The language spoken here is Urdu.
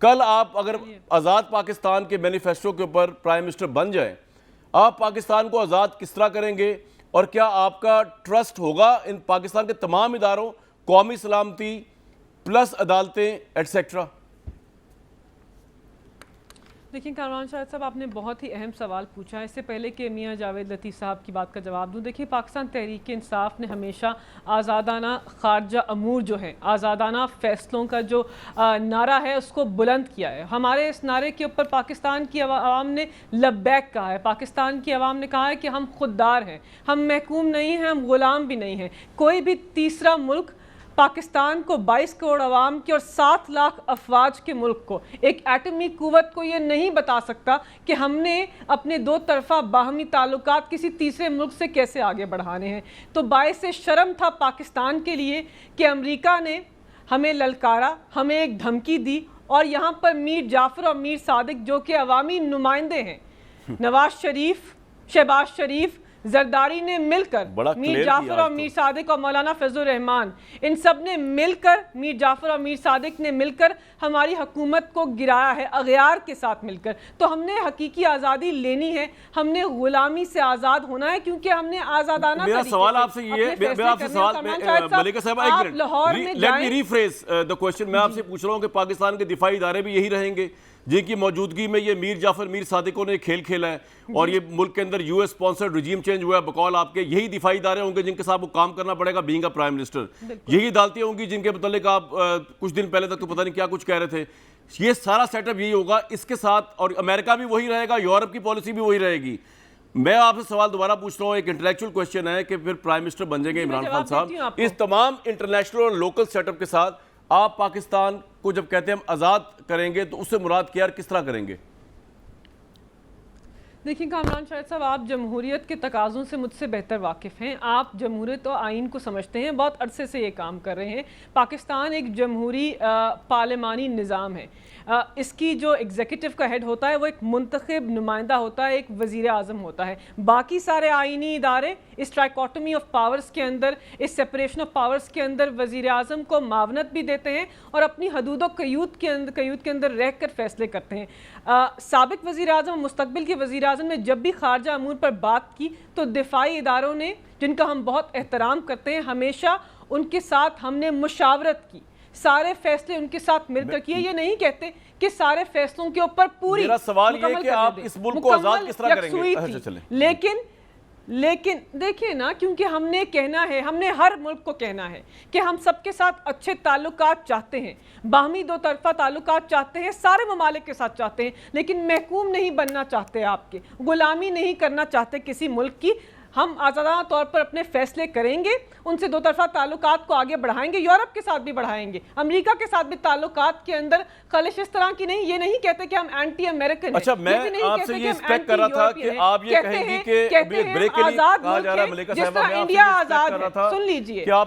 کل آپ اگر آزاد پاکستان کے مینیفیسٹو کے اوپر پرائم منسٹر بن جائیں، آپ پاکستان کو آزاد کس طرح کریں گے؟ اور کیا آپ کا ٹرسٹ ہوگا ان پاکستان کے تمام اداروں، قومی سلامتی پلس عدالتیں ایٹسیکٹرا؟ دیکھیں کامران شاہد صاحب، آپ نے بہت ہی اہم سوال پوچھا ہے۔ اس سے پہلے کہ میاں جاوید لطیف صاحب کی بات کا جواب دوں، دیکھیں پاکستان تحریک انصاف نے ہمیشہ آزادانہ خارجہ امور جو ہے، آزادانہ فیصلوں کا جو نعرہ ہے اس کو بلند کیا ہے۔ ہمارے اس نعرے کے اوپر پاکستان کی عوام نے لبیک کہا ہے، پاکستان کی عوام نے کہا ہے کہ ہم خوددار ہیں، ہم محکوم نہیں ہیں، ہم غلام بھی نہیں ہیں۔ کوئی بھی تیسرا ملک پاکستان کو 22 کروڑ عوام کے اور 7 لاکھ افواج کے ملک کو، ایک ایٹمی قوت کو یہ نہیں بتا سکتا کہ ہم نے اپنے دو طرفہ باہمی تعلقات کسی تیسرے ملک سے کیسے آگے بڑھانے ہیں۔ تو باعث شرم تھا پاکستان کے لیے کہ امریکہ نے ہمیں للکارا، ہمیں ایک دھمکی دی، اور یہاں پر میر جعفر اور میر صادق جو کہ عوامی نمائندے ہیں، نواز شریف، شہباز شریف، زرداری نے مل کر، میر جعفر اور میر صادق اور مولانا فضل الرحمان، ان سب نے مل کر، میر جعفر اور میر صادق نے مل کر ہماری حکومت کو گرایا ہے، اغیار کے ساتھ مل کر۔ تو ہم نے حقیقی آزادی لینی ہے، ہم نے غلامی سے آزاد ہونا ہے، کیونکہ ہم نے آزادانہ میرا سوال آپ سے یہ ہے، میں آپ سے سوال، ملکہ صاحبہ ایک منٹ، لیٹ می ریفریز دا کوسچن، میں آپ سے پوچھ رہا ہوں کہ پاکستان کے دفاعی ادارے بھی یہی رہیں گے جن کی موجودگی میں یہ میر جعفر میر صادقوں نے کھیل کھیلا ہے، اور یہ ملک کے اندر U S sponsored regime change ہوا ہے، بقول آپ کے یہی دفاعی ادارے ہوں گے جن کے ساتھ وہ کام کرنا پڑے گا بینگ اے پرائم منسٹر، یہی عدالتیں ہوں گی جن کے متعلق آپ کچھ دن پہلے تک تو پتہ نہیں کیا کچھ کہہ رہے تھے، یہ سارا سیٹ اپ یہی ہوگا اس کے ساتھ، اور امریکہ بھی وہی رہے گا، یورپ کی پالیسی بھی وہی رہے گی۔ میں آپ سے سوال دوبارہ پوچھ رہا ہوں، ایک انٹلیکچوئل کوسچن ہے کہ پھر پرائم منسٹر بن جائیں گے عمران خان صاحب، اس تمام انٹرنیشنل اور لوکل سیٹ اپ کے ساتھ آپ پاکستان کو جب کہتے ہیں ہم آزاد کریں گے تو اس سے مراد کیا اور کس طرح کریں گے؟ دیکھیں کامران شاہد صاحب، آپ جمہوریت کے تقاضوں سے مجھ سے بہتر واقف ہیں، آپ جمہوریت و آئین کو سمجھتے ہیں، بہت عرصے سے یہ کام کر رہے ہیں۔ پاکستان ایک جمہوری پارلیمانی نظام ہے، اس کی جو ایگزیکٹو کا ہیڈ ہوتا ہے وہ ایک منتخب نمائندہ ہوتا ہے، ایک وزیر اعظم ہوتا ہے۔ باقی سارے آئینی ادارے اس ٹرائیکوٹمی آف پاورز کے اندر، اس سیپریشن آف پاورز کے اندر وزیر اعظم کو معاونت بھی دیتے ہیں اور اپنی حدود و قیود کے اندر رہ کر فیصلے کرتے ہیں۔ سابق وزیر اعظم، مستقبل کے وزیر اعظم نے جب بھی خارجہ امور پر بات کی تو دفاعی اداروں نے، جن کا ہم بہت احترام کرتے ہیں، ہمیشہ ان کے ساتھ ہم نے مشاورت کی، سارے فیصلے ان کے ساتھ مل کر کیے۔ یہ نہیں کہتے کہ سارے فیصلوں کے اوپر پوری میرا سوال یہ ہے کہ آپ اس ملک کو آزاد کس طرح کریں گے؟ لیکن دیکھیں نا، کیونکہ ہم نے کہنا ہے، ہم نے ہر ملک کو کہنا ہے کہ ہم سب کے ساتھ اچھے تعلقات چاہتے ہیں، باہمی دو طرفہ تعلقات چاہتے ہیں، سارے ممالک کے ساتھ چاہتے ہیں، لیکن محکوم نہیں بننا چاہتے، آپ کے غلامی نہیں کرنا چاہتے کسی ملک کی۔ ہم آزادانہ طور پر اپنے فیصلے کریں گے، ان سے دو طرفہ تعلقات کو آگے بڑھائیں گے، یورپ کے ساتھ بھی بڑھائیں گے، امریکہ کے ساتھ بھی تعلقات کے اندر خلش اس طرح کی نہیں۔ یہ نہیں کہتے کہ ہم اینٹی امریکن ہیں، اچھا میں آپ سے یہ ایکسپیکٹ کر رہا تھا کہ آپ یہ کہیں گی کہ کہتے ہیں آزاد ملک ہے، جس طرح انڈیا آزاد ہے۔ سن لیجئے